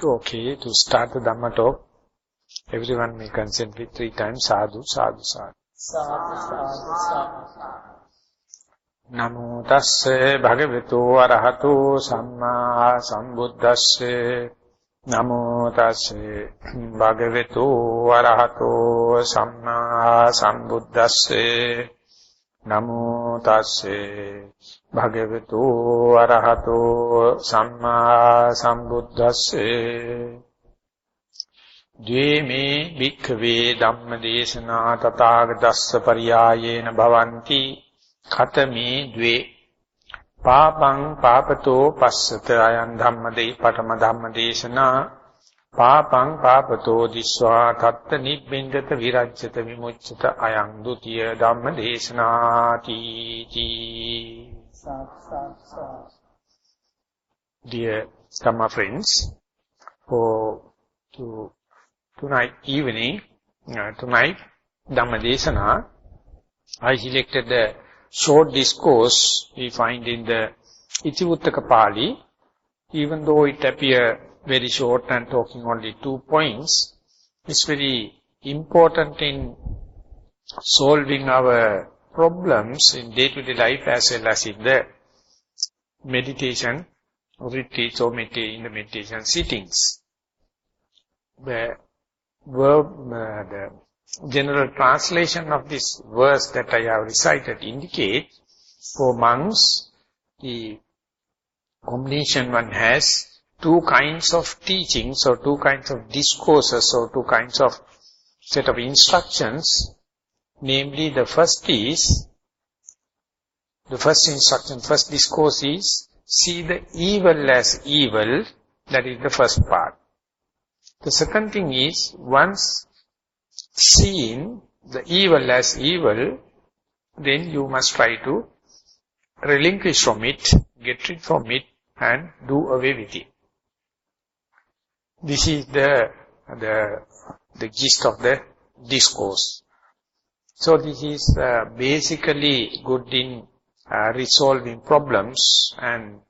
Okay, to start the Dhamma talk, everyone may consent with 3 times, sadhu, sadhu, sadhu. Sadhu, sadhu, sadhu. Namo tasse bhagavato arahato samma sambuddhasse. Namo tasse bhagavato arahato samma sambuddhasse. Namo tasse bhagavato arahato samma sambuddhasse. Dveme bhikkhave dhamma desana tathagatassa pariyayena bhavanti khatame dve papang papato passata ayan dhamma de patama dhamma desana papang papato diswa tatta nibbindata virajjata vimucchata ayan dutiya dhamma desana ti. Dear Dhamma friends, tonight evening, tonight Dhamma Desana, I selected the short discourse we find in the Itivuttaka Pali. Even though it appears very short and talking only 2 points, it's very important in solving our problems in day-to-day life as well as in the meditation retreats or in the meditation sittings. The general translation of this verse that I have recited indicates for monks the combination one has 2 kinds of teachings or 2 kinds of discourses or 2 kinds of set of instructions. Namely, the first discourse is see the evil as evil. That is the first part. The second thing is, once seen the evil as evil, then you must try to relinquish from it, get rid from it, and do away with it. This is the gist of the discourse. So this is basically good in resolving problems and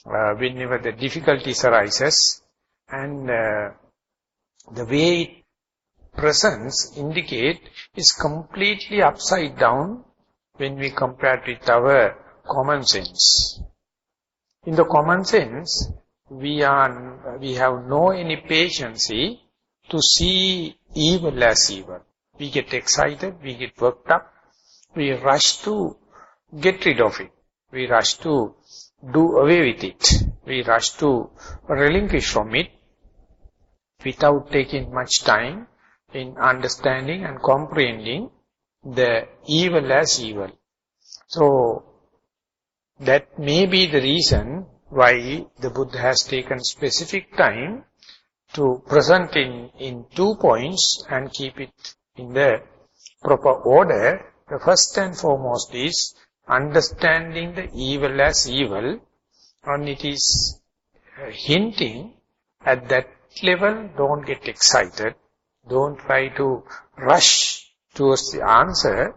whenever the difficulties arises, and the way it presents indicate is completely upside down when we compare it with our common sense. In the common sense, we have no any patience to see evil as evil. We get excited, we get worked up, we rush to get rid of it. We rush to do away with it. We rush to relinquish from it without taking much time in understanding and comprehending the evil as evil. So, that may be the reason why the Buddha has taken specific time to present in 2 points and keep it in the proper order. The first and foremost is understanding the evil as evil, and it is hinting at that level. Don't get excited. Don't try to rush towards the answer.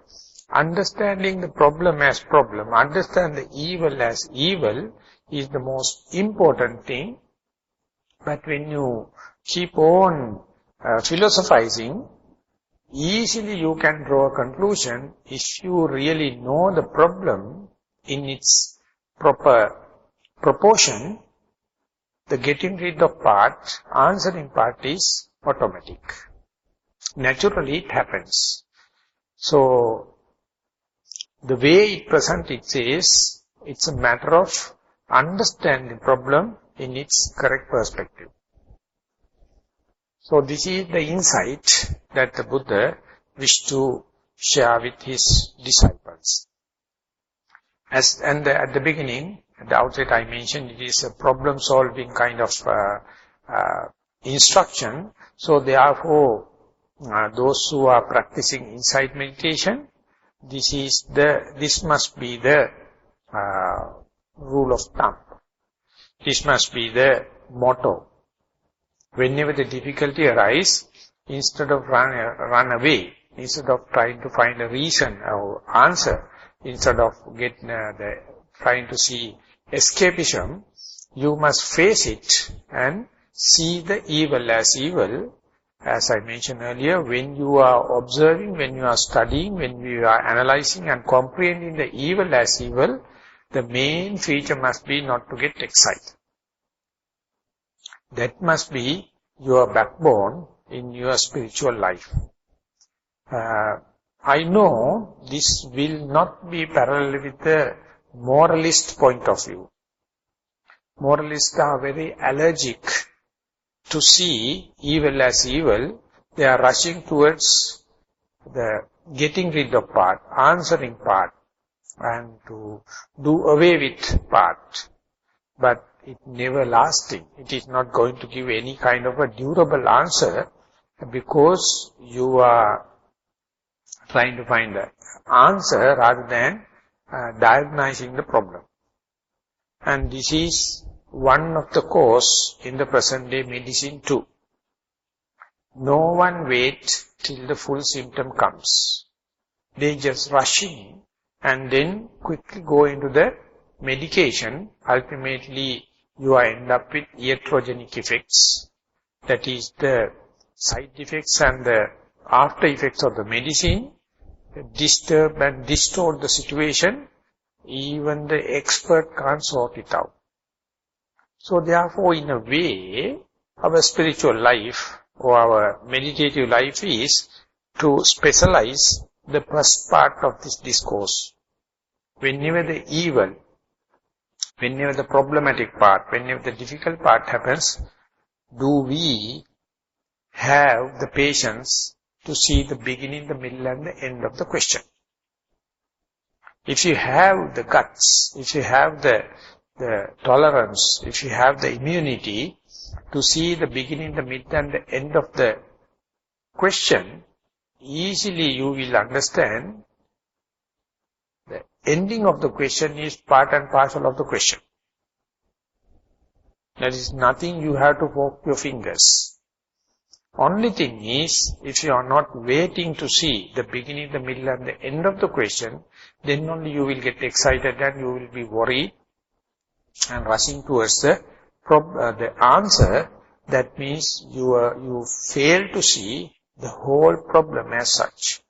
Understanding the problem as problem, understand the evil as evil is the most important thing. But when you keep on philosophizing, easily you can draw a conclusion if you really know the problem in its proper proportion. The getting rid of part, answering part is automatic. Naturally it happens. So, the way it presents it says, it's a matter of understanding the problem in its correct perspective. So this is the insight that the Buddha wished to share with his disciples. At the beginning, at the outset I mentioned, it is a problem-solving kind of instruction. So therefore, those who are practicing insight meditation, this must be the rule of thumb. This must be the motto. Whenever the difficulty arises, instead of run away, instead of trying to find a reason or answer, instead of trying to see escapism, you must face it and see the evil as evil. As I mentioned earlier, when you are observing, when you are studying, when you are analyzing and comprehending the evil as evil, the main feature must be not to get excited. That must be your backbone in your spiritual life. I know this will not be parallel with the moralist point of view. Moralists are very allergic to see evil as evil. They are rushing towards the getting rid of part, answering part, and to do away with part. But it never lasting. It is not going to give any kind of a durable answer, because you are trying to find the answer rather than diagnosing the problem. And this is one of the cause in the present day medicine too. No one waits till the full symptom comes. They just rush in and then quickly go into the medication. Ultimately, you end up with iatrogenic effects. That is the side effects and the after effects of the medicine disturb and distort the situation. Even the expert can't sort it out. So therefore, in a way, our spiritual life or our meditative life is to specialize the first part of this discourse. Whenever the evil, whenever the problematic part, whenever the difficult part happens, do we have the patience to see the beginning, the middle and the end of the question? If you have the guts, if you have the tolerance, if you have the immunity to see the beginning, the mid and the end of the question, easily you will understand the ending of the question is part and parcel of the question. There is nothing you have to poke your fingers. Only thing is, if you are not waiting to see the beginning, the middle and the end of the question, then only you will get excited and you will be worried and rushing towards the answer. That means you fail to see the whole problem as such.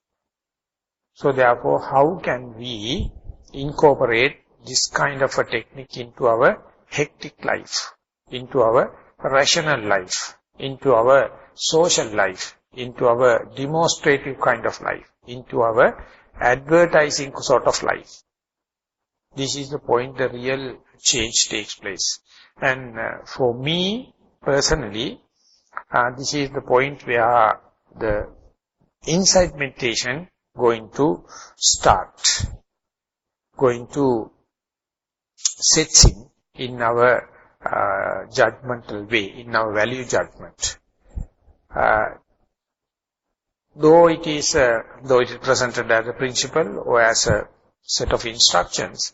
So therefore, how can we incorporate this kind of a technique into our hectic life, into our rational life, into our social life, into our demonstrative kind of life, into our advertising sort of life? This is the point the real change takes place. And for me, personally, this is the point where the insight meditation going to start, going to set in our judgmental way, in our value judgment. Though it is presented as a principle or as a set of instructions,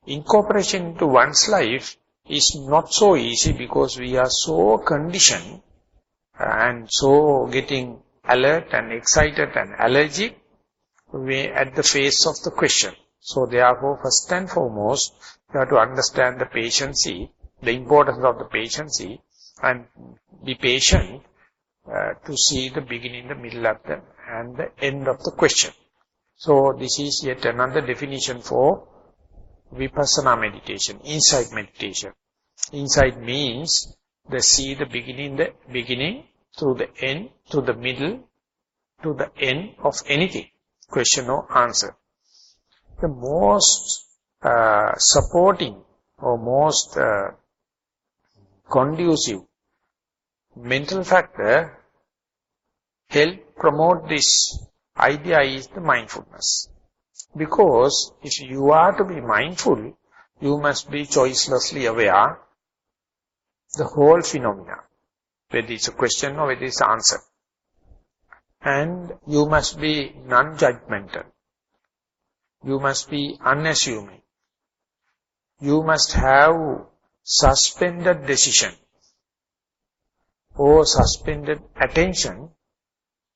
incorporation into one's life is not so easy, because we are so conditioned and so getting alert and excited and allergic at the face of the question. So therefore, first and foremost, you have to understand the patiency, the importance of the patiency, and be patient to see the beginning, the middle of the and the end of the question. So this is yet another definition for Vipassana meditation, insight meditation. Insight means see the beginning through the end, to the middle, to the end of anything, question or answer. The most supporting or most conducive mental factor help promote this idea is the mindfulness. Because if you are to be mindful, you must be choicelessly aware the whole phenomena, whether it's a question or whether it's an answer. And you must be non-judgmental. You must be unassuming. You must have suspended decision or suspended attention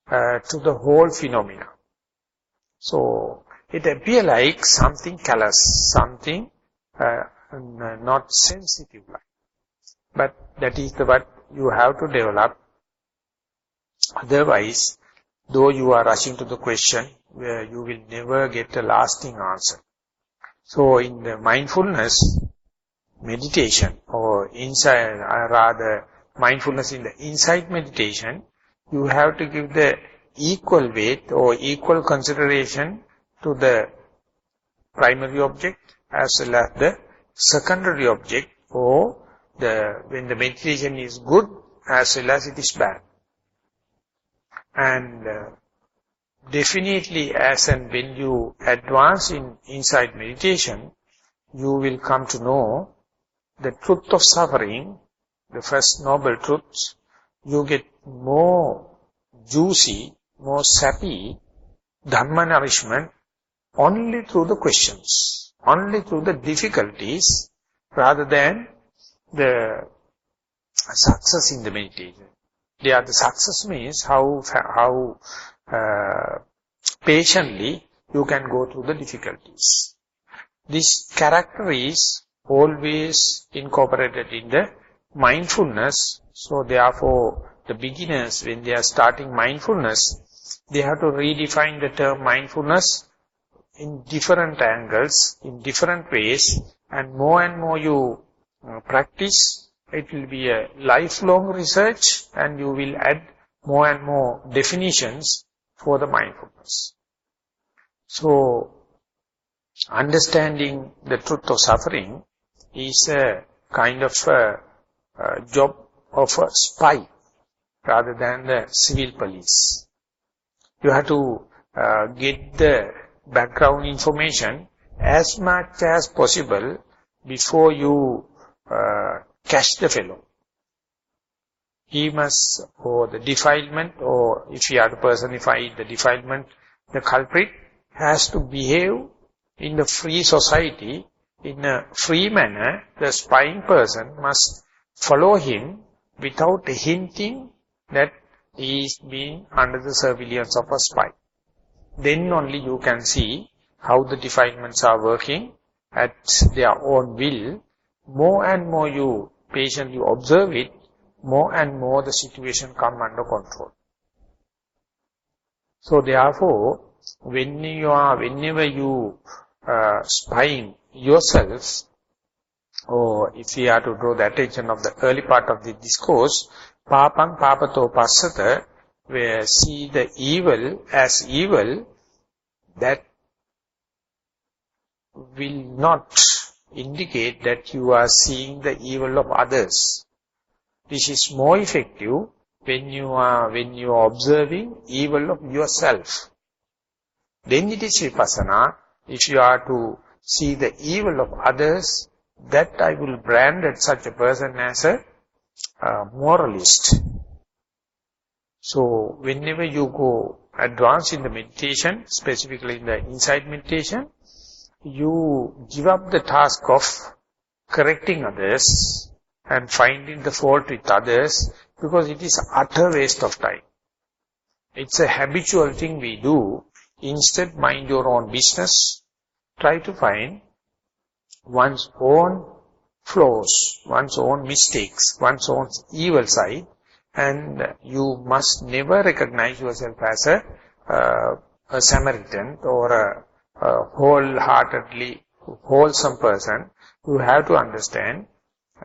to the whole phenomena. So it appears like something callous, something not sensitive like. But that is what you have to develop. Otherwise, though you are rushing to the question, where you will never get a lasting answer. So in the mindfulness meditation, or mindfulness in the insight meditation, you have to give the equal weight or equal consideration to the primary object as well as the secondary object, or when the meditation is good as well as it is bad. And definitely as and when you advance in insight meditation, you will come to know the truth of suffering, the first noble truth. You get more juicy, more sappy Dhamma nourishment only through the questions, only through the difficulties, rather than the success in the meditation. The success means how patiently you can go through the difficulties. This character is always incorporated in the mindfulness. So therefore, the beginners, when they are starting mindfulness, they have to redefine the term mindfulness in different angles, in different ways, and more you practice, it will be a lifelong research, and you will add more and more definitions for the mindfulness. So, understanding the truth of suffering is a kind of a job of a spy rather than the civil police. You have to get the background information as much as possible before you catch the fellow. He must, or the defilement, or if you are to personify the defilement, the culprit has to behave in the free society, in a free manner. The spying person must follow him without hinting that he is being under the surveillance of a spy. Then only you can see how the defilements are working at their own will. More and more you patiently observe it, more and more the situation come under control. So therefore, whenever you spying yourself, or if we are to draw the attention of the early part of the discourse, papam papato passata, where see the evil as evil, that will not indicate that you are seeing the evil of others. This is more effective when you are observing evil of yourself. Then it is vipassana. If you are to see the evil of others, that I will brand at such a person as a moralist. So whenever you go advance in the meditation, specifically in the insight meditation, you give up the task of correcting others and finding the fault with others, because it is utter waste of time. It's a habitual thing we do. Instead, mind your own business. Try to find one's own flaws, one's own mistakes, one's own evil side, and you must never recognize yourself as a Samaritan or a wholeheartedly wholesome person. You have to understand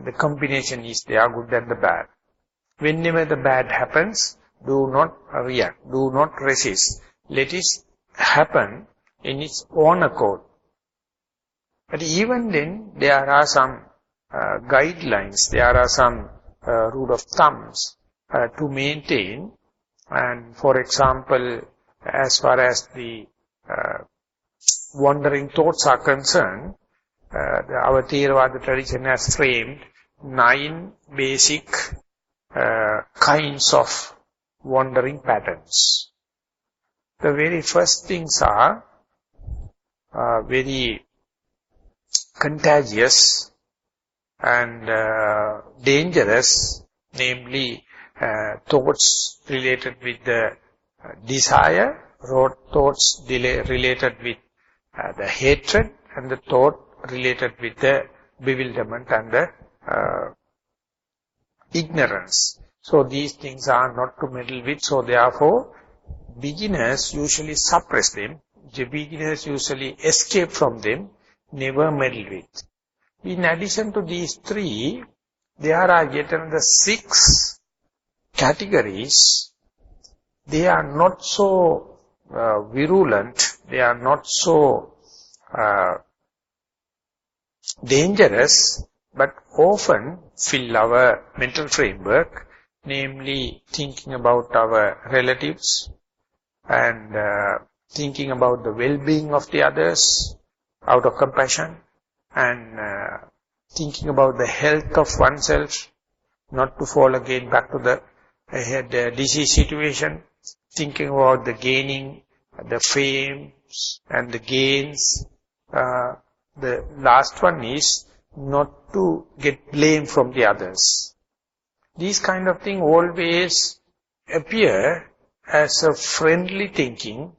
the combination is there, good and the bad. Whenever the bad happens, do not react, do not resist. Let it happen in its own accord. But even then, there are some guidelines, there are some rule of thumbs to maintain. And for example, as far as the wandering thoughts are concerned, our Theravada tradition has framed 9 basic kinds of wandering patterns. The very first things are very contagious and dangerous, namely thoughts related with the desire, thoughts related with the hatred, and the thought related with the bewilderment and the ignorance. So these things are not to meddle with. So therefore, beginners usually suppress them. The beginners usually escape from them, never meddle with. In addition to these three, there are yet another 6 categories. They are not so virulent, they are not so dangerous, but often fill our mental framework, namely thinking about our relatives and thinking about the well-being of the others out of compassion, and thinking about the health of oneself, not to fall again back to the disease situation, thinking about the gaining, the fame and the gains. The last one is not to get blame from the others. These kind of things always appear as a friendly thinking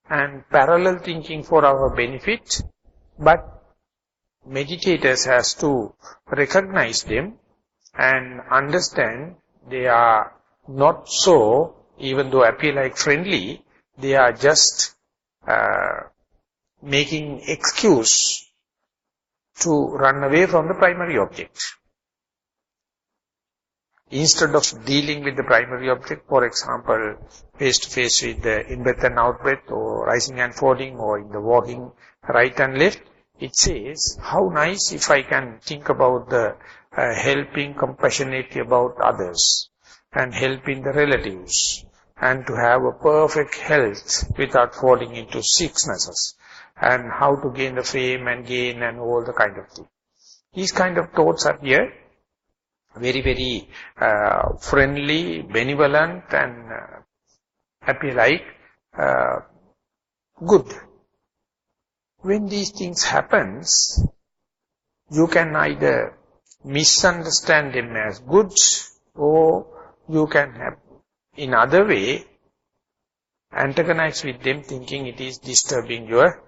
and parallel thinking for our benefit, but meditators has to recognize them and understand they are not so, even though appear like friendly, they are just making excuse to run away from the primary object. Instead of dealing with the primary object, for example, face to face with the in-breath and out-breath, or rising and falling, or in the walking right and left, it says, how nice if I can think about the helping compassionately about others, and helping the relatives, and to have a perfect health without falling into sicknesses, and how to gain the fame and gain and all the kind of thing. These kind of thoughts are here, very, very friendly, benevolent, and appear like good. When these things happens, you can either misunderstand them as good, or you can have, in other way, antagonize with them, thinking it is disturbing your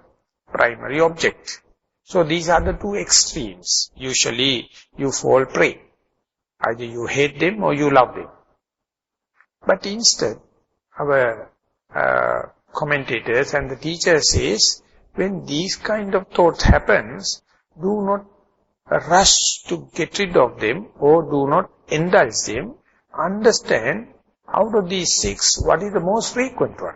primary object. So these are the 2 extremes. Usually you fall prey. Either you hate them or you love them. But instead, our commentators and the teacher says, when these kind of thoughts happens, do not rush to get rid of them, or do not indulge them. Understand, out of these 6, what is the most frequent one?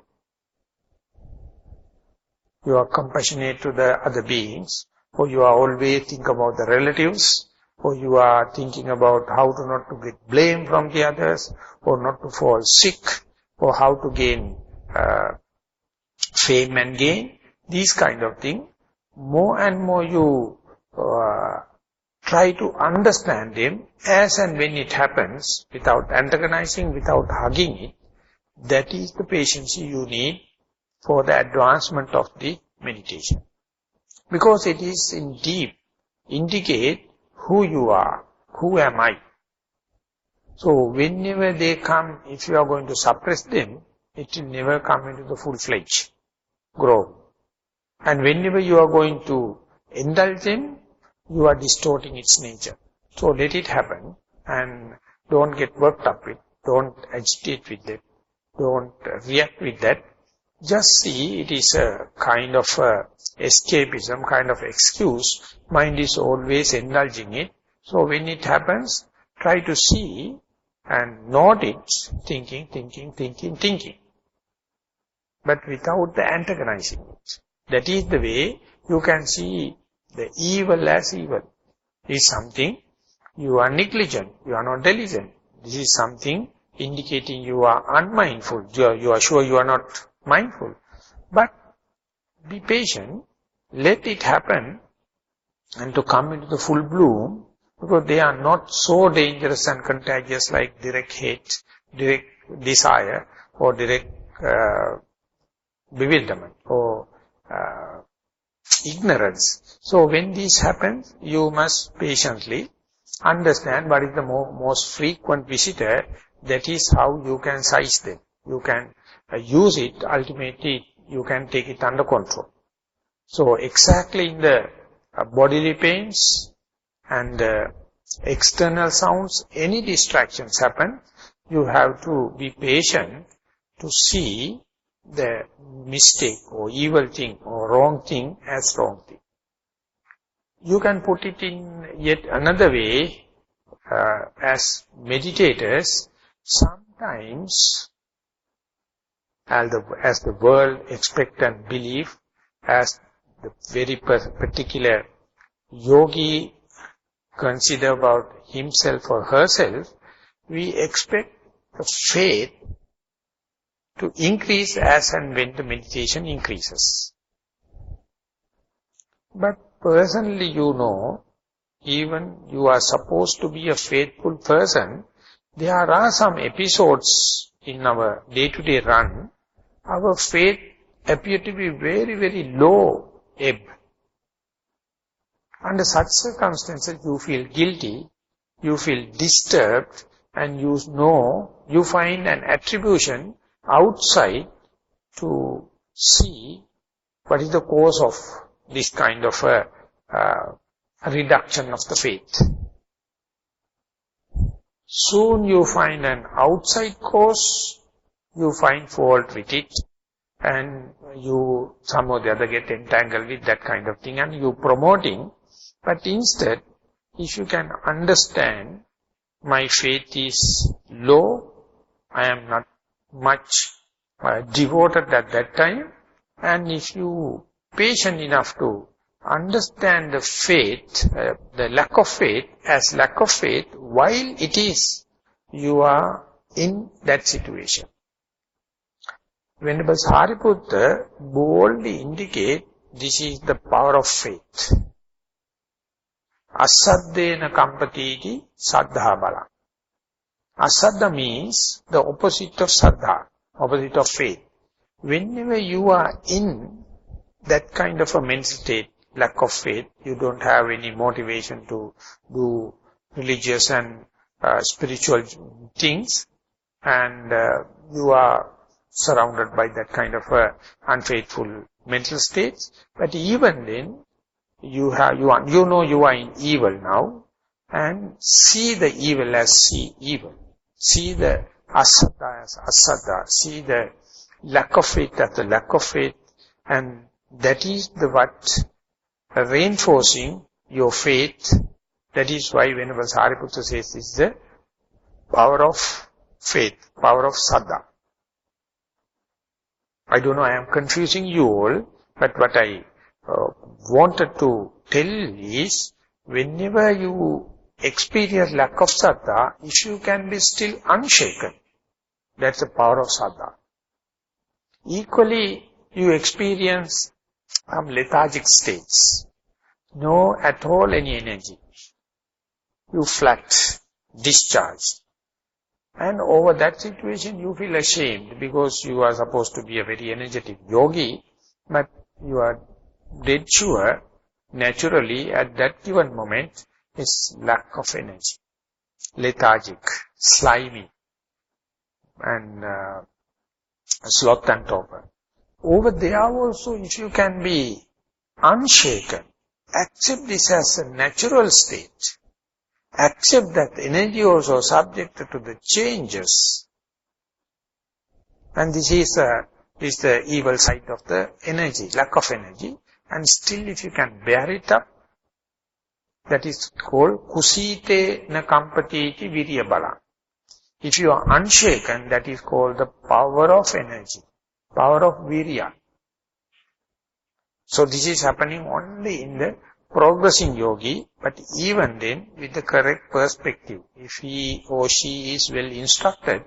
You are compassionate to the other beings, or you are always thinking about the relatives, or you are thinking about how to not to get blame from the others, or not to fall sick, or how to gain fame and gain. These kind of things, more and more you try to understand them as and when it happens, without antagonizing, without hugging it. That is the patience you need for the advancement of the meditation. Because it is indeed indicate who you are, who am I. So whenever they come, if you are going to suppress them, it will never come into the full-fledged growth. And whenever you are going to indulge them, you are distorting its nature. So let it happen, and don't get worked up with, don't agitate with it, don't react with that. Just see it is a kind of escapism, kind of excuse. Mind is always indulging it. So when it happens, try to see and note it, thinking. But without the antagonizing it. That is the way you can see the evil as evil. Is something you are negligent, you are not diligent. This is something indicating you are unmindful. You are sure you are not mindful. But be patient, let it happen, and to come into the full bloom, because they are not so dangerous and contagious like direct hate, direct desire, or direct bewilderment, or ignorance. So when this happens, you must patiently understand what is the most frequent visitor. That is how you can size them. You can use it, ultimately you can take it under control. So exactly in the bodily pains and external sounds, any distractions happen, you have to be patient to see the mistake or evil thing or wrong thing as wrong thing. You can put it in yet another way, as meditators, sometimes as the world expect and believe, as the very particular yogi consider about himself or herself, we expect the faith to increase as and when the meditation increases. But personally, even you are supposed to be a faithful person, there are some episodes in our day-to-day run, our faith appear to be very, very low ebb. Under such circumstances, you feel guilty, you feel disturbed, and you find an attribution outside to see what is the cause of this kind of a reduction of the faith. Soon you find an outside cause, you find fault with it, and you somehow or the other get entangled with that kind of thing, and you promoting. But instead, if you can understand, my faith is low, I am not much devoted at that time, and if you patient enough to understand the faith, the lack of faith as lack of faith, while it is, you are in that situation. Venerable Sariputta boldly indicate this is the power of faith. Asaddena kampatiti saddha bala. Asaddha means the opposite of saddha, opposite of faith. Whenever you are in that kind of a mental state, lack of faith, you don't have any motivation to do religious and spiritual things, and you are surrounded by that kind of unfaithful mental states. But even then, you know you are in evil now, and see the evil as evil. See the asaddha as asaddha. See the lack of faith as the lack of faith, and that is what reinforcing your faith. That is why Venerable Sariputta says this is the power of faith, power of saddha. I don't know, I am confusing you all, but what I wanted to tell is, whenever you experience lack of saddha, if you can be still unshaken, that's the power of saddha. Equally, you experience lethargic states, no at all any energy. You flat, discharged. And over that situation you feel ashamed, because you are supposed to be a very energetic yogi, but you are dead sure, naturally at that given moment, is lack of energy. Lethargic, slimy, and sloth and torpor. Over there also, if you can be unshaken, accept this as a natural state. Accept that energy also subjected to the changes. And this is the evil side of the energy, lack of energy. And still if you can bear it up, that is called kusite na kampatiti virya bala. If you are unshaken, that is called the power of energy, power of virya. So this is happening only in the progressing yogi, but even then with the correct perspective. If he or she is well instructed,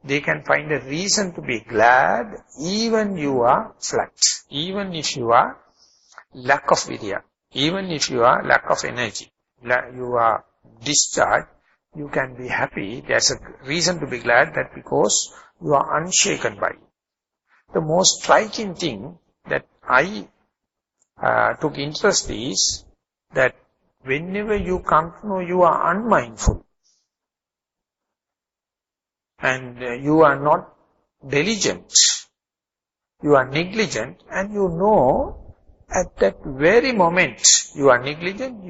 they can find a reason to be glad even you are flat, even if you are lack of virya, even if you are lack of energy, you are discharged, you can be happy. There's a reason to be glad, that because you are unshaken by it. The most striking thing that I took interest is that whenever you come to know you are unmindful and you are not diligent, you are negligent, and you know at that very moment you are negligent,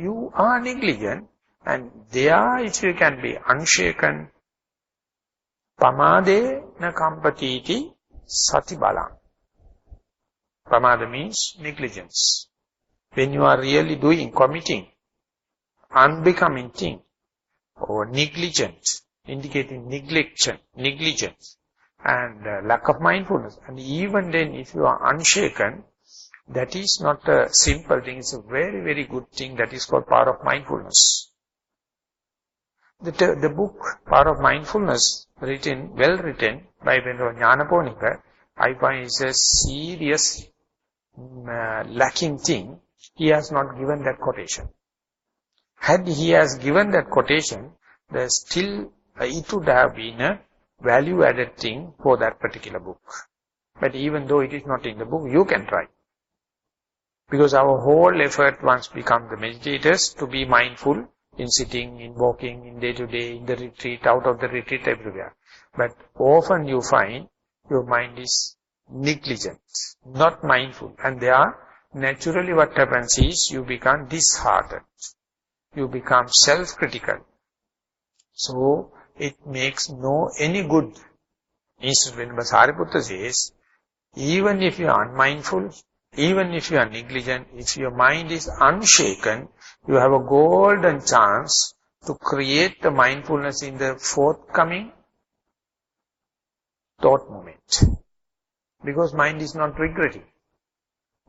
And there, if you can be unshaken, pamade na kampatiti sati balang. Pamada means negligence. When you are really committing, unbecoming thing, or negligent, indicating negligence, and lack of mindfulness. And even then, if you are unshaken, that is not a simple thing, it's a very, very good thing that is called power of mindfulness. The book, Power of Mindfulness, well written by Venerable Jnanaponika, I find is a serious lacking thing. He has not given that quotation. Had he has given that quotation, it would have been a value-added thing for that particular book. But even though it is not in the book, you can try. Because our whole effort once becomes the meditators to be mindful in sitting, in walking, in day-to-day, in the retreat, out of the retreat, everywhere. But often you find your mind is negligent, not mindful. And naturally what happens is you become disheartened. You become self-critical. So it makes any good. Instead, when Sariputta says, even if you are unmindful, even if you are negligent, if your mind is unshaken, you have a golden chance to create the mindfulness in the forthcoming thought moment. Because mind is not regretting.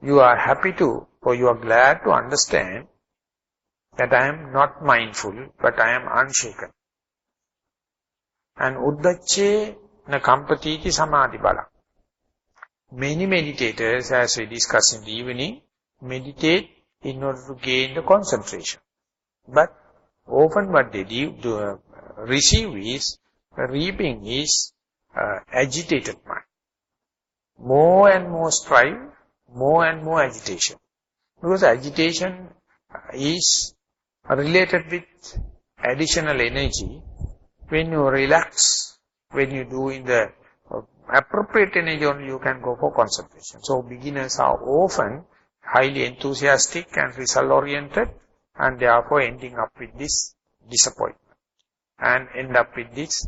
You are happy to, or you are glad to understand that I am not mindful, but I am unshaken. And uddache na kampatiti samadhi bala. Many meditators, as we discussed in the evening, meditate in order to gain the concentration. But often what they reaping is agitated mind. More and more strive, more and more agitation. Because agitation is related with additional energy. When you relax, when you do in the appropriate energy only, you can go for concentration. So beginners are often highly enthusiastic and result-oriented, and therefore ending up with this disappointment and end up with this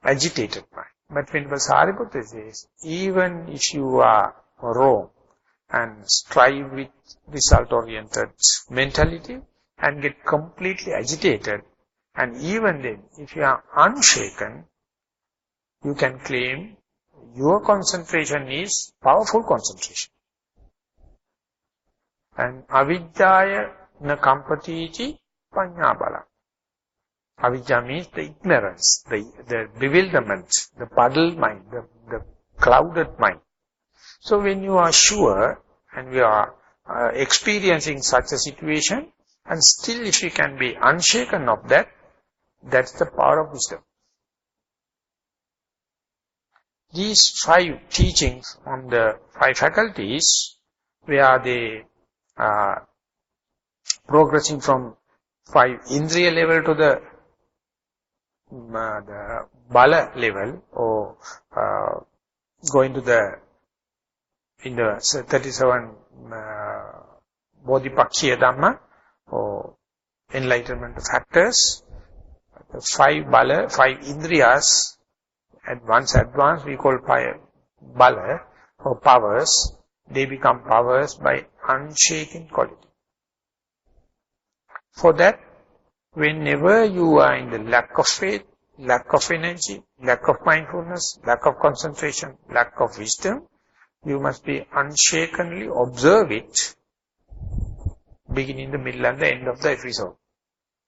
agitated mind. But when Sariputta says, even if you are wrong and strive with result-oriented mentality and get completely agitated, and even then, if you are unshaken, you can claim your concentration is powerful concentration. And avidyaya na kampatiti panyabala. Avidya means the ignorance, the bewilderment, the puddled mind, the clouded mind. So when you are sure and we are experiencing such a situation, and still if you can be unshaken of that, that's the power of wisdom. These 5 teachings on the 5 faculties, where they are progressing from 5 indriya level to the bala level, or going to in the 37 bodhipakshiya dhamma, or enlightenment factors, the 5 bala, 5 indriyas, once advanced, we call bala, or powers. They become powers by unshaken quality. For that, whenever you are in the lack of faith, lack of energy, lack of mindfulness, lack of concentration, lack of wisdom, you must be unshakenly observe it, beginning, the middle and the end of the episode.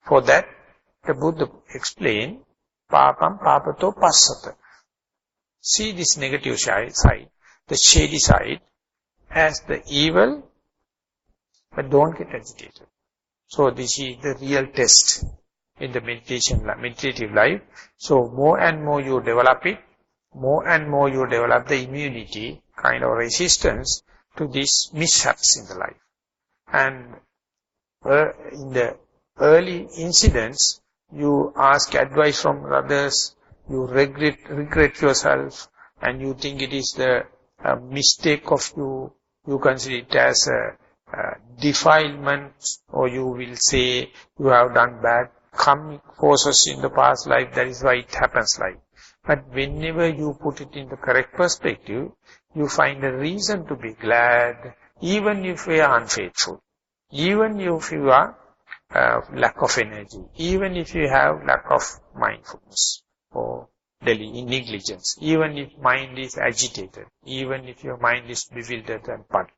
For that, the Buddha explained, papam papato passata. See this negative side, the shady side, as the evil, but don't get agitated. So this is the real test in the meditative life. So more and more you develop it, more and more you develop the immunity, kind of resistance to these mishaps in the life. And in the early incidents, you ask advice from others, you regret yourself, and you think it is the mistake of you consider it as a defilement, or you will say you have done bad karmic forces in the past life, that is why it happens like. But whenever you put it in the correct perspective, you find a reason to be glad, even if you are unfaithful, even if you are lack of energy, even if you have lack of mindfulness or negligence, even if mind is agitated, even if your mind is bewildered and puzzled.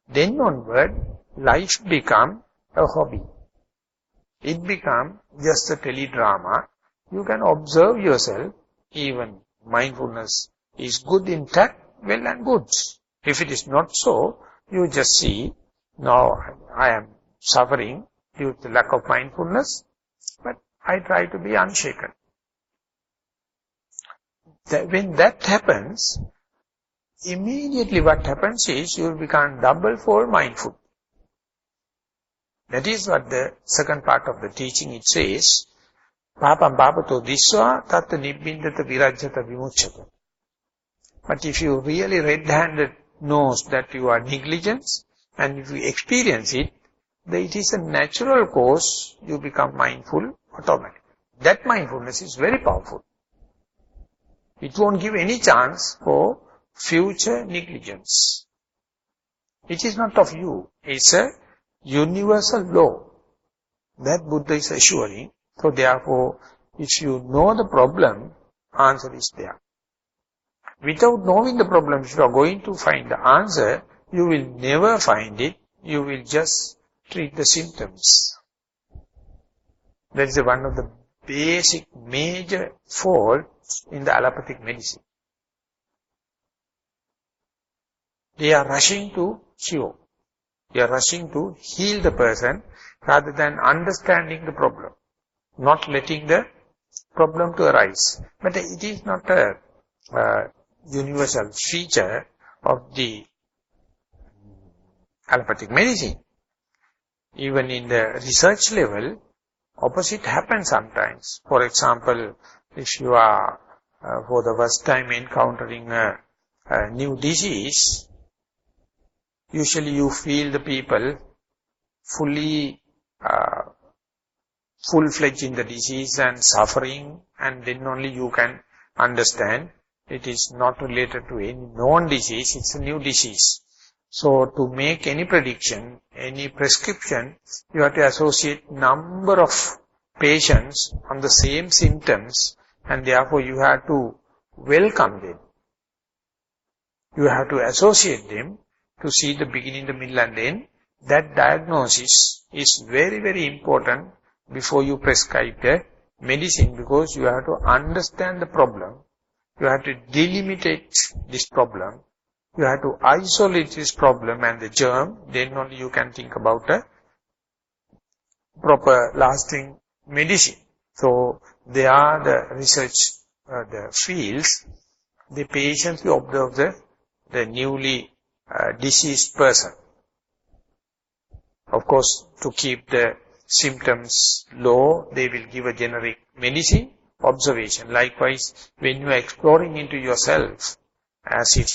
Then onward, life become a hobby. It become just a teledrama. You can observe yourself, even mindfulness is good intact, well and good. If it is not so, you just see, now I am suffering due to lack of mindfulness, but I try to be unshaken. When that happens, immediately what happens is you become double-fold mindful. That is what the second part of the teaching it says, Papam Bapato Diswa Tatta Nibbindata Virajjata Vimucchata. But if you really red-handed knows that you are negligent, and if you experience it, then it is a natural course, you become mindful automatically. That mindfulness is very powerful. It won't give any chance for future negligence. It is not of you. It's a universal law that Buddha is assuring. So therefore, if you know the problem, answer is there. Without knowing the problem, if you are going to find the answer, you will never find it. You will just treat the symptoms. That is one of the basic major faults in the allopathic medicine. They are rushing to cure. They are rushing to heal the person rather than understanding the problem, not letting the problem to arise. But it is not a universal feature of the allopathic medicine. Even in the research level, opposite happens sometimes. For example, if you are for the first time encountering a new disease, usually you feel the people fully full-fledged in the disease and suffering, and then only you can understand it is not related to any known disease, it's a new disease. So to make any prediction, any prescription, you have to associate number of patients on the same symptoms, and therefore you have to welcome them. You have to associate them to see the beginning, the middle and end. That diagnosis is very, very important before you prescribe the medicine, because you have to understand the problem. You have to delimitate this problem. You have to isolate this problem and the germ. Then only you can think about a proper lasting medicine. So they are the research, the fields. The patients will observe the newly diseased person. Of course, to keep the symptoms low, they will give a generic medicine, observation. Likewise, when you are exploring into yourself, as if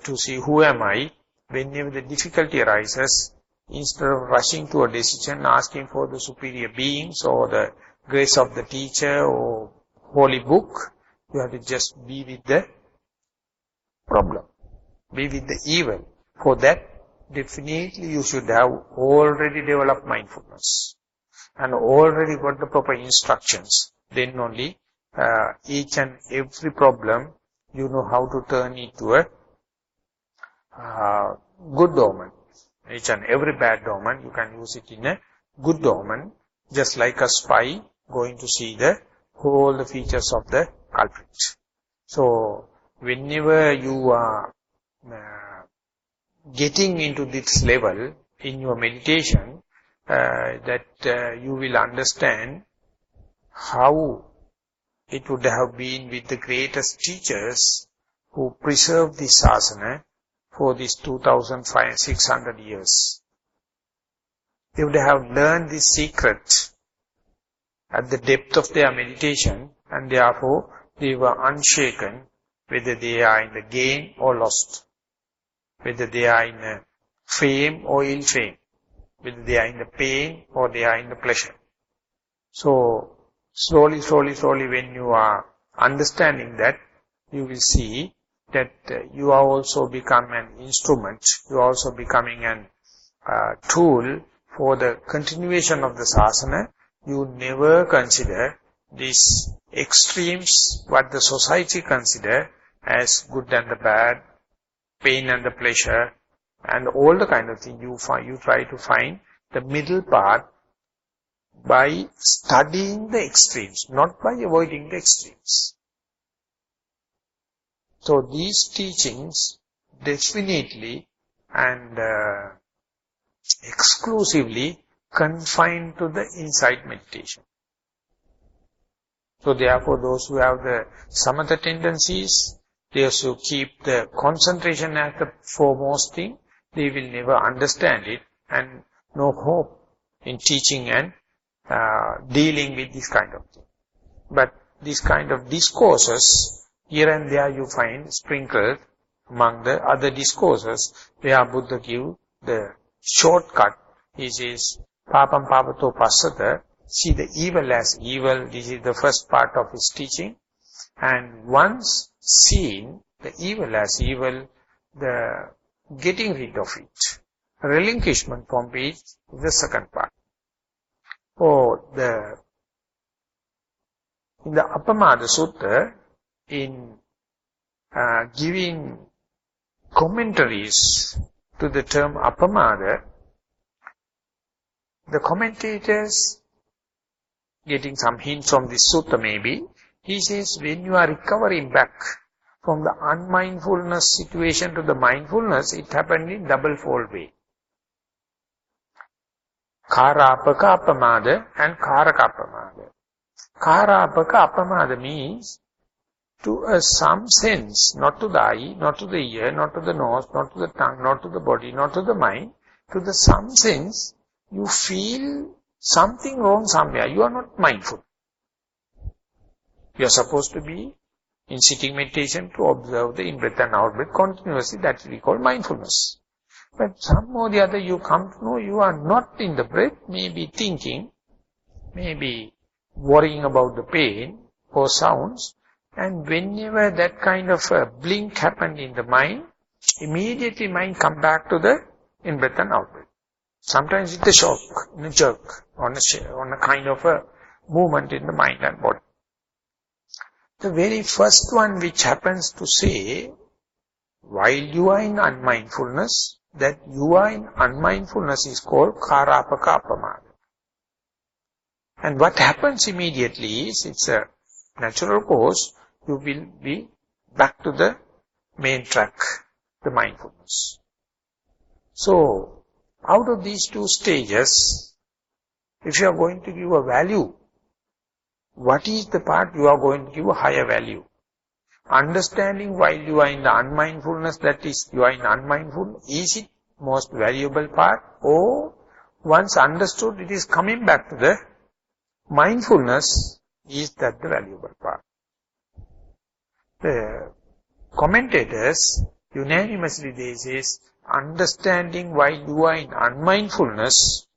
to see who am I, whenever the difficulty arises, instead of rushing to a decision, asking for the superior beings or the grace of the teacher or holy book, you have to just be with the problem, be with the evil. For that, definitely you should have already developed mindfulness and already got the proper instructions. Then only each and every problem, you know how to turn it to a good omen. Each and every bad omen, you can use it in a good omen, just like a spy going to see all the features of the culprit. So, whenever you are getting into this level in your meditation, you will understand how it would have been with the greatest teachers who preserved this asana for these 2,600 years. They would have learned this secret at the depth of their meditation, and therefore they were unshaken, whether they are in the gain or lost, whether they are in fame or ill fame, whether they are in the pain or they are in the pleasure. So, slowly, when you are understanding that, you will see that you are also become an instrument, you are also becoming an tool for the continuation of the sasana. You never consider these extremes, what the society consider as good and the bad, pain and the pleasure, and all the kind of thing. You try to find the middle path by studying the extremes, not by avoiding the extremes. So these teachings definitely and exclusively confined to the insight meditation. So therefore those who have the samatha tendencies, they also keep the concentration as the foremost thing. They will never understand it and no hope in teaching and dealing with this kind of thing. But this kind of discourses, here and there you find sprinkled among the other discourses, where Buddha give the shortcut. He says, Papam Papato Passata, see the evil as evil. This is the first part of his teaching. And once seen the evil as evil, the getting rid of it, relinquishment from it is the second part. In the Appamada Sutta, in giving commentaries to the term Appamada, the commentators, getting some hints from this sutta maybe, he says when you are recovering back from the unmindfulness situation to the mindfulness, it happened in double-fold way. Karapaka Appamada and Karaka Appamada. Karapaka Appamada means to some sense, not to the eye, not to the ear, not to the nose, not to the tongue, not to the body, not to the mind, to the some sense, you feel something wrong somewhere. You are not mindful. You are supposed to be in sitting meditation to observe the in-breath and out-breath continuously. That we call mindfulness. But somehow or the other you come to know you are not in the breath, maybe thinking, maybe worrying about the pain or sounds. And whenever that kind of a blink happened in the mind, immediately mind come back to the in-breath and out-breath. Sometimes it's a shock, in a jerk, on a kind of a movement in the mind and body. The very first one which happens to say, while you are in unmindfulness, that you are in unmindfulness is called Karapaka Appamada. And what happens immediately is, it's a natural course, you will be back to the main track, the mindfulness. So, out of these two stages, if you are going to give a value, what is the part you are going to give a higher value? Understanding while you are in the unmindfulness, that is, you are in unmindful, is it most valuable part? Or once understood, it is coming back to the mindfulness, is that the valuable part? The commentators, unanimously they say, understanding while you are in unmindfulness,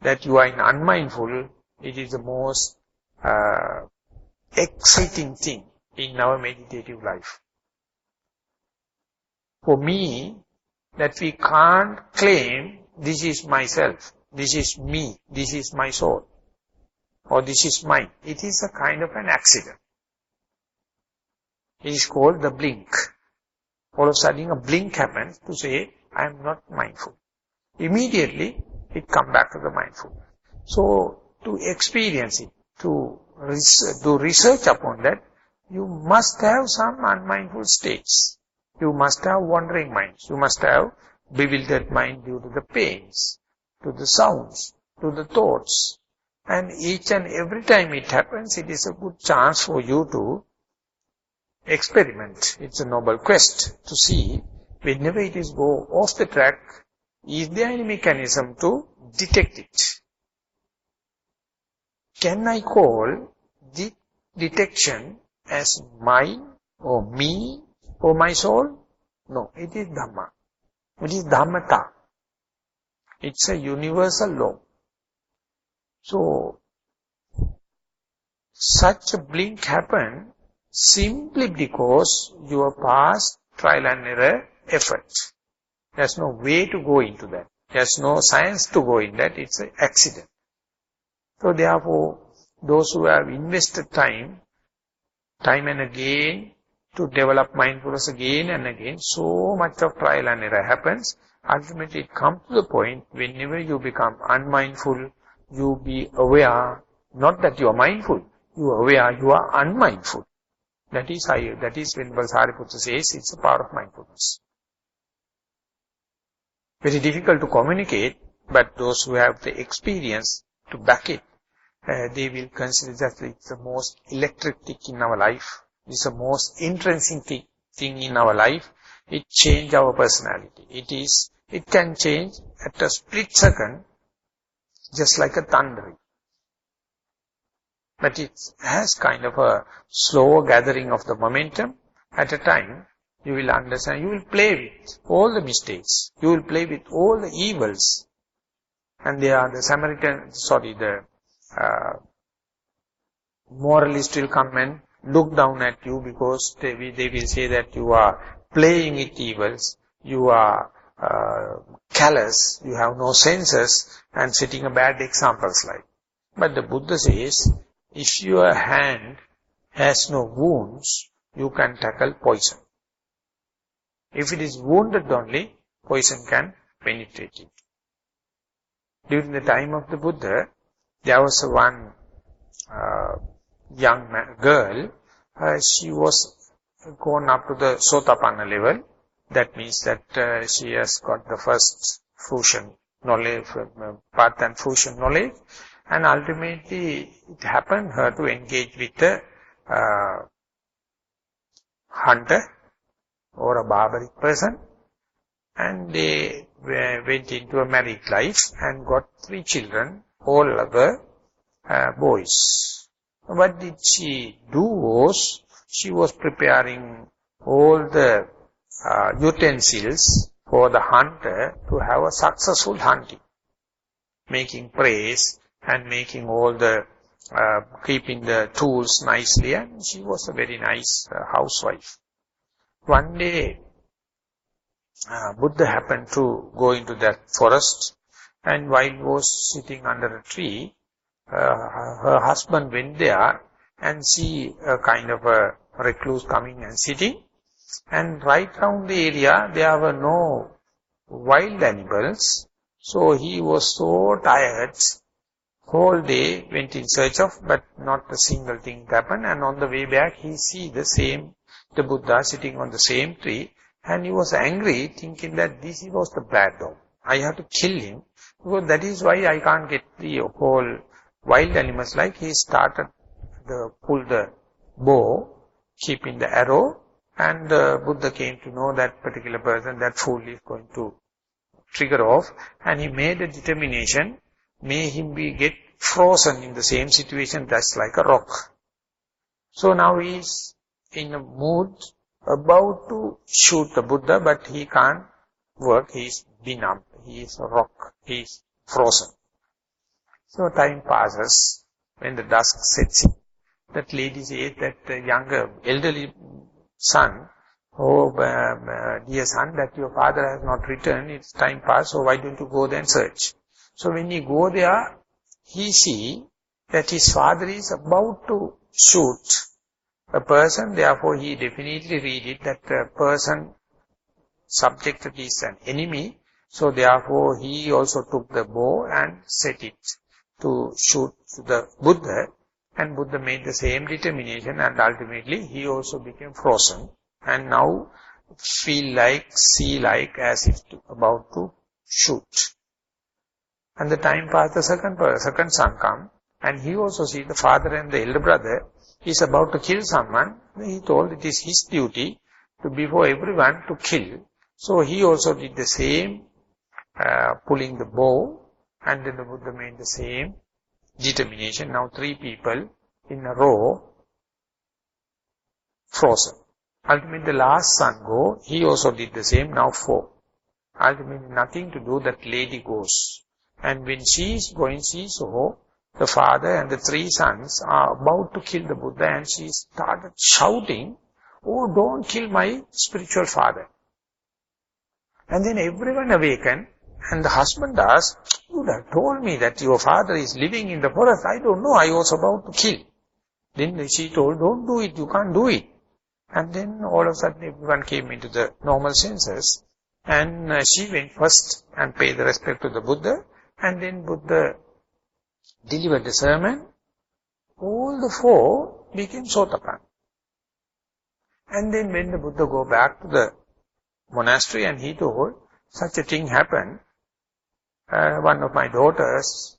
that you are in unmindful, it is the most exciting thing in our meditative life. For me, that we can't claim, this is myself, this is me, this is my soul, or this is mine. It is a kind of an accident. It is called the blink. All of a sudden a blink happens to say, I am not mindful. Immediately, it comes back to the mindful. So, to experience it, to do research upon that, you must have some unmindful states. You must have wandering minds. You must have bewildered mind due to the pains, to the sounds, to the thoughts. And each and every time it happens, it is a good chance for you to experiment. It's a noble quest to see, whenever it is go off the track, is there any mechanism to detect it? Can I call the detection as mine or me or my soul? No, it is Dhamma. It is Dhammata. It's a universal law. So, such a blink happened simply because your past trial and error effort. There's no way to go into that. There's no science to go in that. It's an accident. So therefore, those who have invested time and again, to develop mindfulness again and again, so much of trial and error happens. Ultimately, it comes to the point, whenever you become unmindful, you be aware, not that you are mindful, you are aware you are unmindful. That is when Sariputta says, it's a power of mindfulness. Very difficult to communicate, but those who have the experience to back it, they will consider that it's the most electric thing in our life. It's the most intrinsic thing in our life. It changes our personality. It can change at a split second, just like a thundering. But it has kind of a slow gathering of the momentum. At a time, you will understand, you will play with all the mistakes. You will play with all the evils. And they are the moralist will come and look down at you because they will say that you are playing with evils, you are callous, you have no senses, and setting a bad examples like. But the Buddha says, if your hand has no wounds, you can tackle poison. If it is wounded only, poison can penetrate it. During the time of the Buddha, there was one girl, she was gone up to the Sotapanna level. That means that she has got the first fruition knowledge, path and fruition knowledge. And ultimately, it happened her to engage with a hunter or a barbaric person. And they went into a married life and got 3 children, all other boys. What did she do was, she was preparing all the utensils for the hunter to have a successful hunting. Making praise and making all the, keeping the tools nicely, and she was a very nice housewife. One day, Buddha happened to go into that forest, and while he was sitting under a tree, her husband went there and see a kind of a recluse coming and sitting, and right around the area there were no wild animals, so he was so tired, whole day went in search of, but not a single thing happened, and on the way back he see the Buddha sitting on the same tree, and he was angry, thinking that this was the bad dog. I have to kill him, because that is why I can't get the whole wild animals. Like he started to pull the bow, keeping the arrow, and Buddha came to know that particular person, that fool is going to trigger off, and he made a determination, may him get frozen in the same situation, that's like a rock. So now he is in a mood, about to shoot the Buddha, but he can't work, he is benumbed, he is a rock, he is frozen. So time passes, when the dusk sets in, that lady says that the younger, elderly son, oh dear son, that your father has not returned, it's time passed, so why don't you go there and search? So when he go there, he see that his father is about to shoot a person, therefore he definitely read it that the person subjected is an enemy, so therefore he also took the bow and set it to shoot the Buddha, and Buddha made the same determination, and ultimately he also became frozen, and now feel like, see like as if about to shoot. And the time passed, the second son come, and he also see the father and the elder brother is about to kill someone. He told it is his duty to before everyone to kill. So he also did the same, pulling the bow, and then the Buddha made the same determination. Now 3 people in a row, frozen. Ultimately the last son go, he also did the same, now 4. Ultimately nothing to do, that lady goes. And when she is going, she saw the father and the 3 sons are about to kill the Buddha, and she started shouting, "Oh, don't kill my spiritual father." And then everyone awakened, and the husband asked, "You would have told me that your father is living in the forest. I don't know, I was about to kill." Then she told, "Don't do it, you can't do it." And then all of a sudden everyone came into the normal senses, and she went first and paid the respect to the Buddha, and then Buddha delivered the sermon. All the 4 became Sotapan. And then when the Buddha go back to the monastery, and he told, such a thing happened. One of my daughters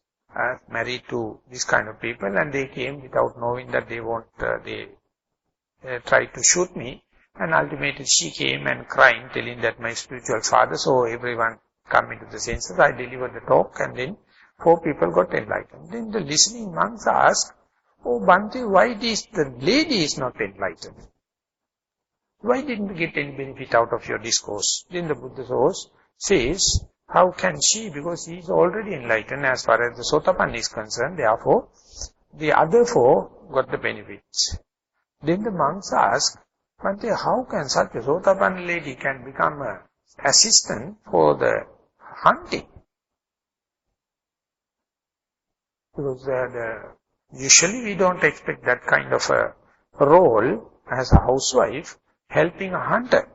married to this kind of people, and they came without knowing that they tried to shoot me. And ultimately she came and crying, telling that my spiritual father, so everyone come into the senses. I delivered the talk, and then 4 people got enlightened. Then the listening monks asked, "Oh, Bhante, why the lady is not enlightened? Why didn't you get any benefit out of your discourse?" Then the Buddha says, "How can she? Because she is already enlightened as far as the Sotapan is concerned. Therefore, the other 4 got the benefits." Then the monks ask, "Bhante, how can such a Sotapan lady can become an assistant for the hunting?" Because usually we don't expect that kind of a role as a housewife helping a hunter.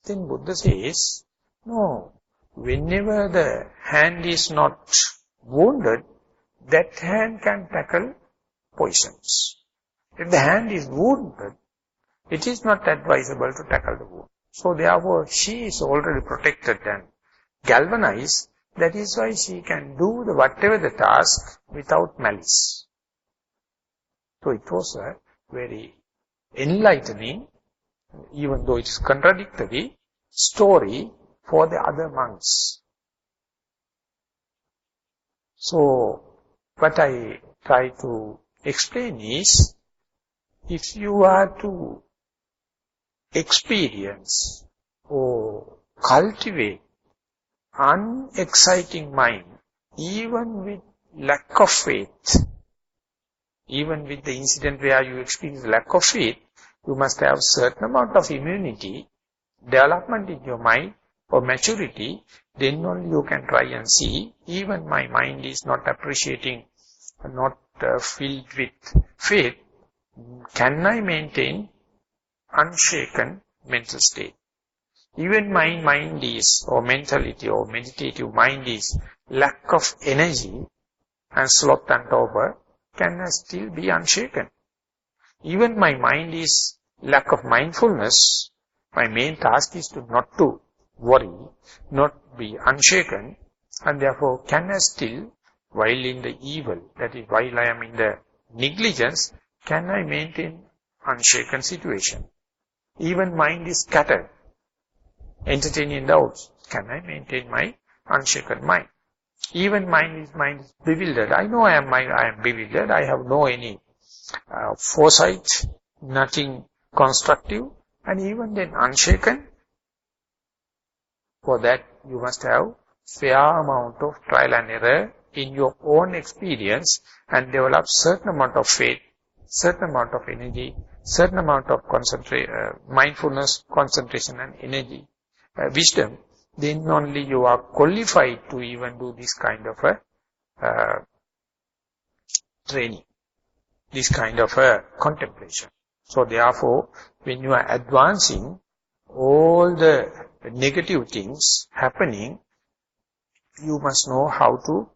Then Buddha says, no, whenever the hand is not wounded, that hand can tackle poisons. If the hand is wounded, it is not advisable to tackle the wound. So therefore, she is already protected and galvanized. That is why she can do whatever the task without malice. So it was a very enlightening, even though it is contradictory, story for the other monks. So what I try to explain is, if you are to experience or cultivate unexciting mind, even with lack of faith, even with the incident where you experience lack of faith, you must have certain amount of immunity, development in your mind or maturity. Then only you can try and see, even my mind is not appreciating, not filled with faith, can I maintain unshaken mental state? Even my mind is, or mentality or meditative mind is lack of energy and sloth and torpor, can I still be unshaken? Even my mind is lack of mindfulness, my main task is not to worry, not be unshaken, and therefore can I still, while in the evil, that is while I am in the negligence, can I maintain unshaken situation? Even mind is scattered, entertaining doubts, can I maintain my unshaken mind? Even mind is bewildered. I know I am bewildered. I have no any foresight, nothing constructive, and even then unshaken. For that you must have fair amount of trial and error in your own experience and develop certain amount of faith, certain amount of energy, certain amount of mindfulness, concentration and energy, wisdom. Then only you are qualified to even do this kind of a training, this kind of a contemplation. So therefore, when you are advancing, all the negative things happening, you must know how to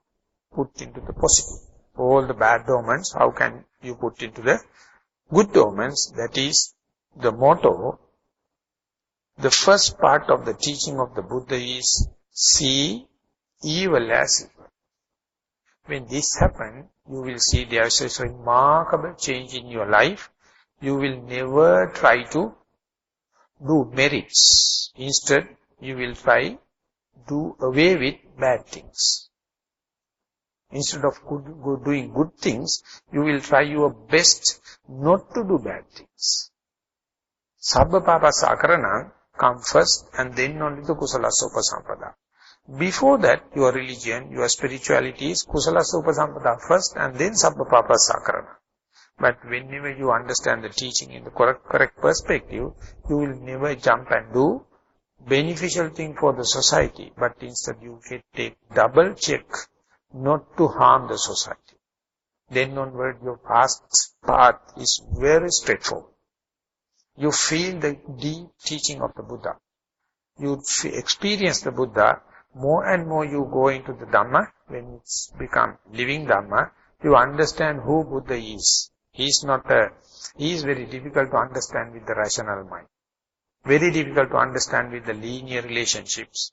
put into the positive. All the bad omens, how can you put into the good omens? That is the motto. The first part of the teaching of the Buddha is, see evil as evil. When this happens, you will see there is a remarkable change in your life. You will never try to do merits. Instead, you will try do away with bad things. Instead of doing good things, you will try your best not to do bad things. Sabba papa sakarana come first, and then only the kusala sopa sampada. Before that, your religion, your spirituality is Kusalasa Upasampada first and then Sabba Papa Sakarana. But whenever you understand the teaching in the correct perspective, you will never jump and do beneficial thing for the society, but instead you take double check not to harm the society. Then onward your past path is very straightforward. You feel the deep teaching of the Buddha. You experience the Buddha. More and more you go into the Dhamma. When it's become living Dhamma, you understand who Buddha is. He is very difficult to understand with the rational mind. Very difficult to understand with the linear relationships.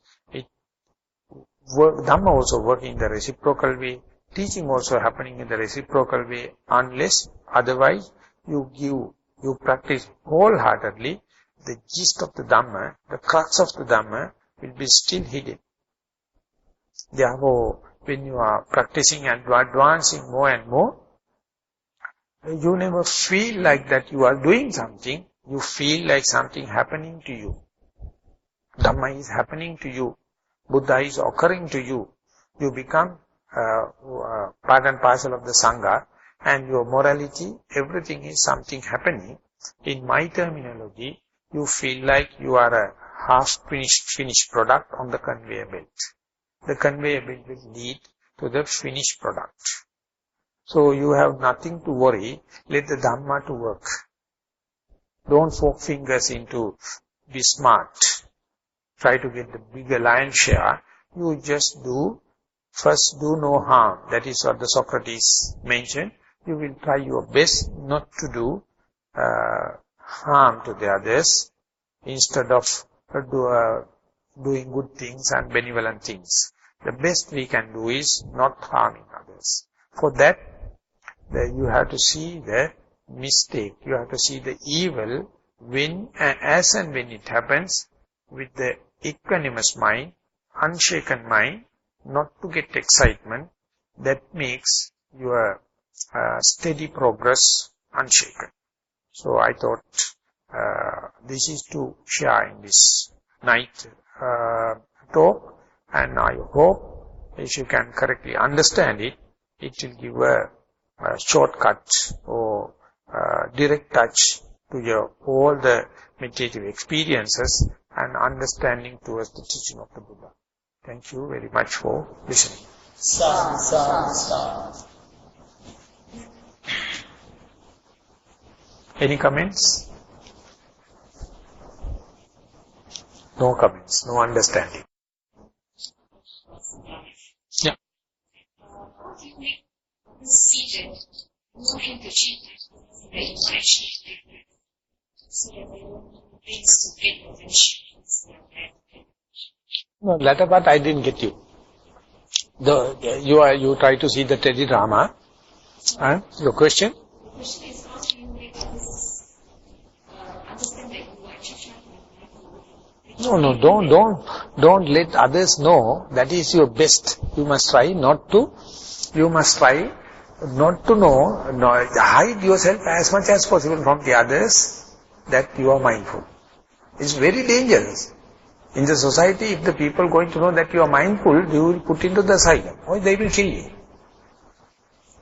Dhamma also working in the reciprocal way. Teaching also happening in the reciprocal way. Unless, otherwise, you practice wholeheartedly, the gist of the Dhamma, the crux of the Dhamma will be still hidden. Therefore, when you are practicing and advancing more and more, you never feel like that you are doing something. You feel like something happening to you. Dhamma is happening to you. Buddha is occurring to you. You become part and parcel of the Sangha, and your morality, everything is something happening. In my terminology, you feel like you are a half-finished product on the conveyor belt. The conveyor belt will lead to the finished product. So you have nothing to worry. Let the Dhamma to work. Don't fork fingers into be smart. Try to get the bigger lion's share. You just first do no harm. That is what the Socrates mentioned. You will try your best not to do harm to the others instead of doing good things and benevolent things. The best we can do is not harming others. For that, you have to see the mistake. You have to see the evil as and when it happens with the equanimous mind, unshaken mind, not to get excitement. That makes your steady progress unshaken. So I thought this is to share in this night talk, and I hope if you can correctly understand it, it will give a shortcut or direct touch to all the meditative experiences and understanding towards the teaching of the Buddha. Thank you very much for listening. Any comments? No comments, no understanding. Yeah. How do you make seated, moving the children meditation so that they don't things to get attention? No, latter part I didn't get you. You try to see the Teddy drama. Your question? The question is, how do you make others understand that you are actually No, don't let others know that is your best. You must try not to know, hide yourself as much as possible from the others that you are mindful. It's very dangerous. In the society, if the people going to know that you are mindful, you will put into the asylum, or they will kill you.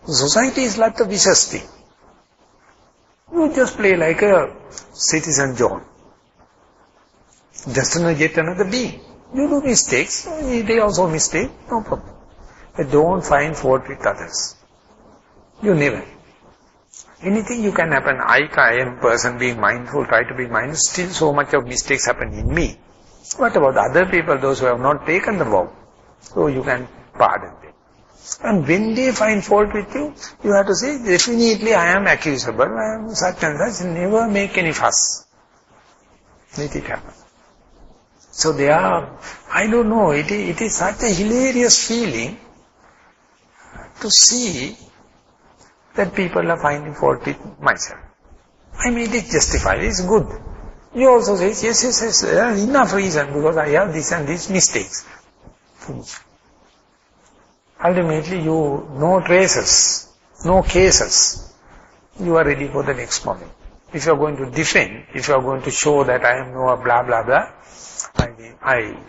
The society is like a vicious thing. You just play like a citizen John. Just yet another being. You do mistakes, they also mistake, no problem. But don't find fault with others. You never. Anything you can happen. I am person being mindful, try to be mindful, still so much of mistakes happen in me. What about other people, those who have not taken the vow? So you can pardon them. And when they find fault with you, you have to say, definitely I am accusable, I am such and such, never make any fuss. Let it happen. So I don't know, it is such a hilarious feeling to see that people are finding fault with myself. I made it justified, it's good. You also say, yes, enough reason because I have this and these mistakes. Finish. Ultimately, no traces, no cases. You are ready for the next moment. If you are going to defend, if you are going to show that I am no blah blah blah,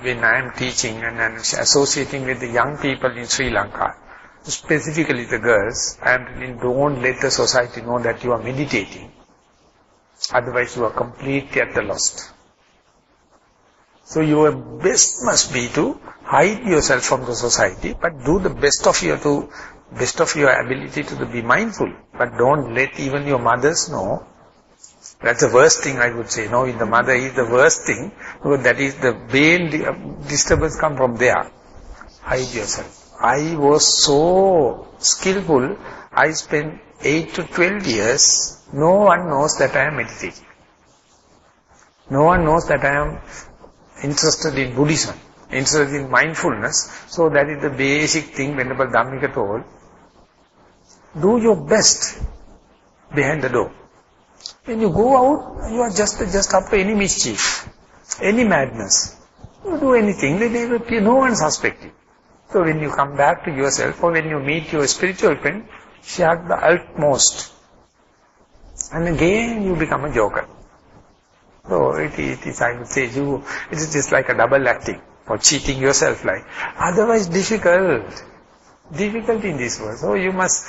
when I am teaching and associating with the young people in Sri Lanka, specifically the girls, I am telling, don't let the society know that you are meditating. Otherwise you are completely at the lost. So your best must be to hide yourself from the society, but do the best of your ability to be mindful. But don't let even your mothers know. That's the worst thing I would say. No, in the mother is the worst thing, because that is the main disturbance come from there. Hide yourself. I was so skillful, I spent 8 to 12 years, no one knows that I am meditating. No one knows that I am interested in Buddhism, interested in mindfulness. So that is the basic thing Venerable Dhammika told. Do your best behind the door. When you go out, you are just up to any mischief, any madness. You do anything, no one suspects you. So when you come back to yourself, or when you meet your spiritual friend, share the utmost. And again you become a joker. So it is, I would say, it is just like a double acting, or cheating yourself like. Otherwise difficult in this world. So you must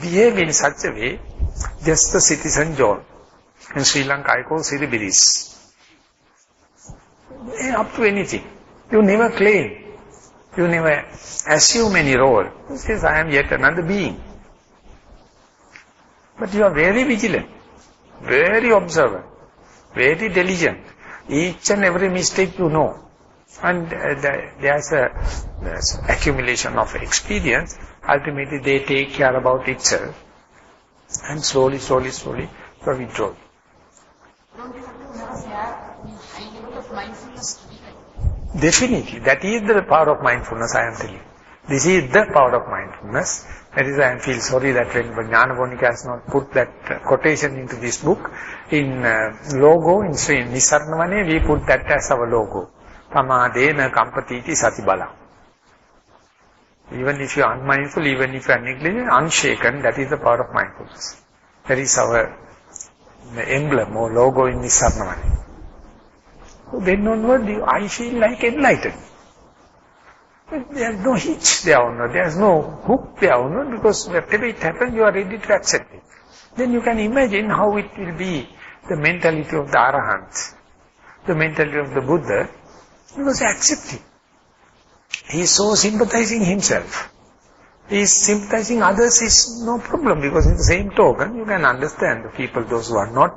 behave in such a way, just the citizen John. In Sri Lanka, I call Siribiris. Up to anything. You never claim. You never assume any role. You say, I am yet another being. But you are very vigilant, very observant, very diligent. Each and every mistake you know. And there's accumulation of experience. Ultimately they take care about itself. And slowly, you are withdrawn. Don't you have to have a high level of mindfulness to be like? Definitely. That is the power of mindfulness, I am telling you. This is the power of mindfulness. That is, I feel sorry that when Jnana has not put that quotation into this book. In logo, in Nissarana, we put that as our logo. Pamadena kampatiti satibala. Even if you are unmindful, even if you are negligent, unshaken, that is the power of mindfulness. That is our emblem or logo in Nissarana. So then onward, I feel like enlightened. There is no hitch there, there is no hook there, because whatever it happens, you are ready to accept it. Then you can imagine how it will be the mentality of the Arahant, the mentality of the Buddha, because accepting. He is so sympathizing himself. He is sympathizing others is no problem, because in the same token, you can understand the people, those who are not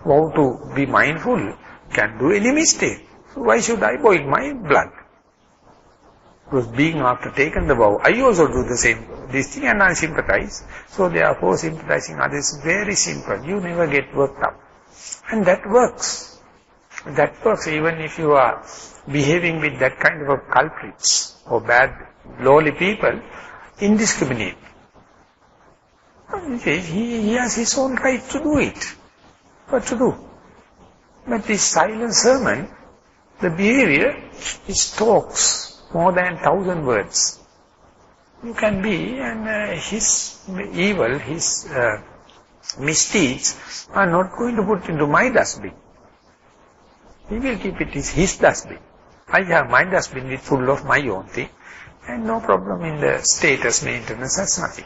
vow to be mindful, can do any mistake. So why should I boil my blood? Because being after taken the vow, I also do the same, this thing, and I sympathize. So therefore sympathizing others is very simple. You never get worked up. And that works. That works even if you are behaving with that kind of a culprits or bad, lowly people, indiscriminate. He has his own right to do it. What to do? But this silent sermon, the behavior, is talks more than 1,000 words. You can be, and his evil, his misdeeds are not going to put into my dustbin. He will keep it in his dustbin. I have my dustbin with full of my own thing, and no problem in the status maintenance, that's nothing.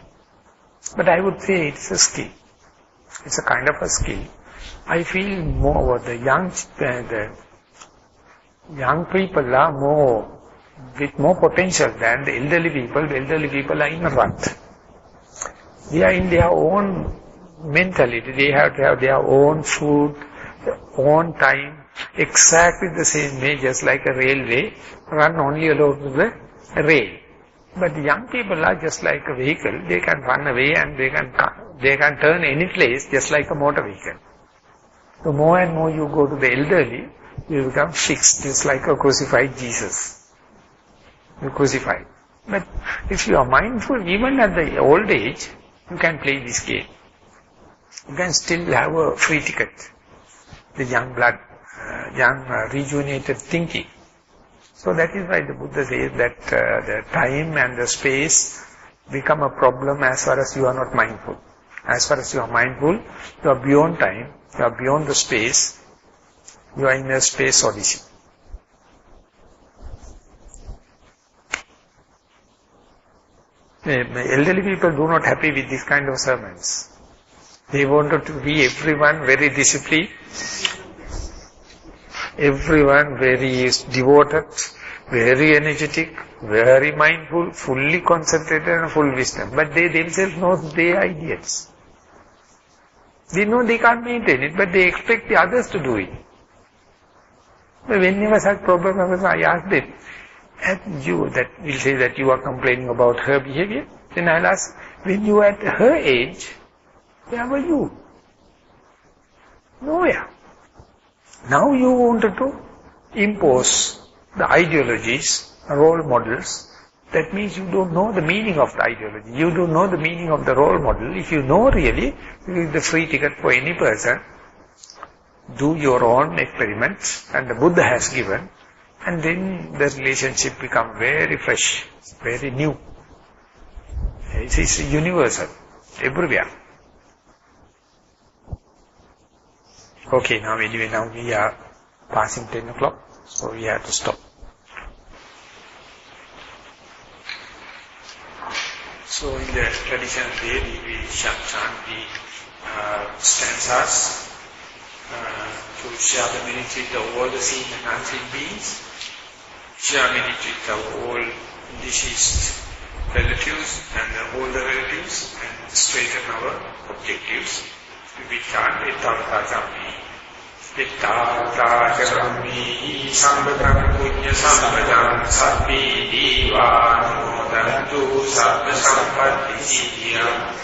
But I would say it's a skill. It's a kind of a skill. I feel more the young people are more with more potential than the elderly people. The elderly people are in a rut. They are in their own mentality. They have to have their own food, their own time, exactly the same way, just like a railway, run only along the rail. But the young people are just like a vehicle. They can run away and they can turn any place just like a motor vehicle. So more and more you go to the elderly, you become fixed, just like a crucified Jesus. You crucified. But if you are mindful, even at the old age, you can play this game. You can still have a free ticket. The young blood, rejuvenated thinking. So that is why the Buddha says that the time and the space become a problem as far as you are not mindful. As far as you are mindful, you are beyond time, you are beyond the space, you are in a space odyssey. Elderly people do not happy with this kind of sermons. They wanted to be everyone very disciplined, everyone very devoted, very energetic, very mindful, fully concentrated and full wisdom. But they themselves know they are idiots. They know they can't maintain it, but they expect the others to do it. But whenever such problem happens, I ask them, and you that will say that you are complaining about her behavior, then I'll ask, when you were at her age, where were you? Nowhere. Now you wanted to impose the ideologies, role models. That means you don't know the meaning of the ideology. You don't know the meaning of the role model. If you know really, it is the free ticket for any person. Do your own experiments, and the Buddha has given, and then the relationship becomes very fresh, very new. It is universal, everywhere. Okay, now anyway, now we are passing 10 o'clock, so we have to stop. So in the traditional way, we will chant the stanzas to share the benefit of all the seen and unseen beings, share benefit of all deceased relatives and all the relatives, and straighten our objectives. We chant Ittavata Jammi Sambhadam Punya Sambhadam Sabbi Divanumodantu Sabba Sampatti Siddhiyam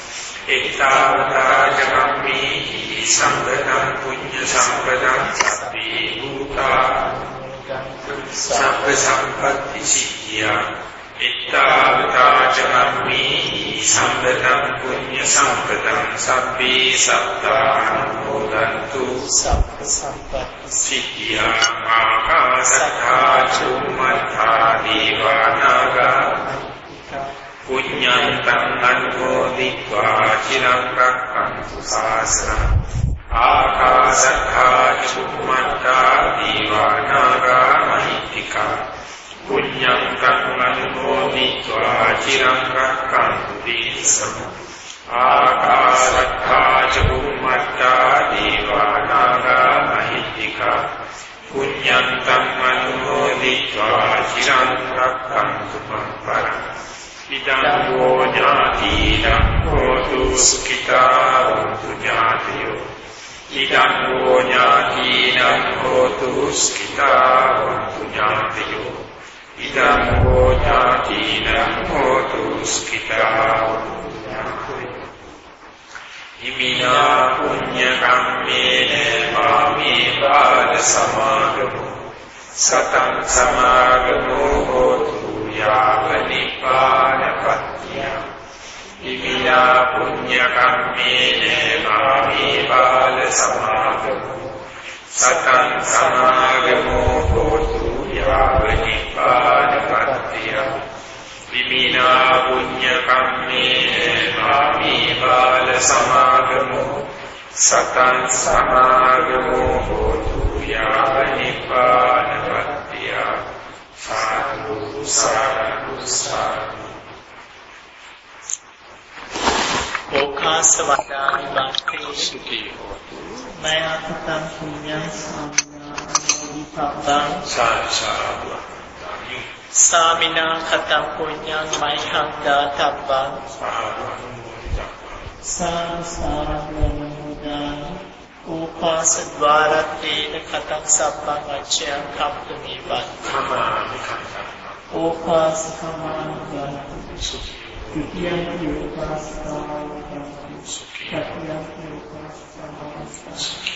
Ittavata Jammi Sambhadam Punya Sambhadam Sabbi Bhuta Sabba Sampatti Siddhiyam Ittavata Jammi Sambhadam Punya Sambhadam Sabbi Sattanumodantu Sabba Sampatti Siddhiyam Maha Chummatha Devanaga Punyantam Anmoditva Chiram Rakkantu Sasana Akasatha Chummatha Devanaga Mahitika Punyantam Anmoditva Chiram Rakkantu Desana Akasatha Chummatha Devanaga Mahitika Punyantam Anmoditva Chiram Rakkantu Pamparam Idam Vonyati Hotu Sukhita Hotu Jnatiyo Idam Vonyati Hotu Sukhita Hotu Jnatiyo Idam Vonyati Hotu Sukhita Hotu Jnatiyo Imina Punya Kammene Mami Bala Samagamo Satam Samagamo Hotu Yavanipana Patya Imina Punya Kammene Mami Bala Samagamo Satam Samagamo Hotu Yavanipana Patya Imina Punya Kammene Mami Bala Samagamo Satam Samagamo Hotu Yavanipana Patya Sadhu, sadhu, sadhu. Okasavadani Bhakti Sukhi Hotu Maya Katam Punya Samina Sadhu. Samina Katam Punya Mayhanda Tabbang Sadhu Sadhu Mudani Upasadvaratena Katam Sabbang Achyam Kampuni Bhakti Upasakamana Bhakti Titiyanti Upasakamana Bhakti Tatiyanti Upasakamana Bhakti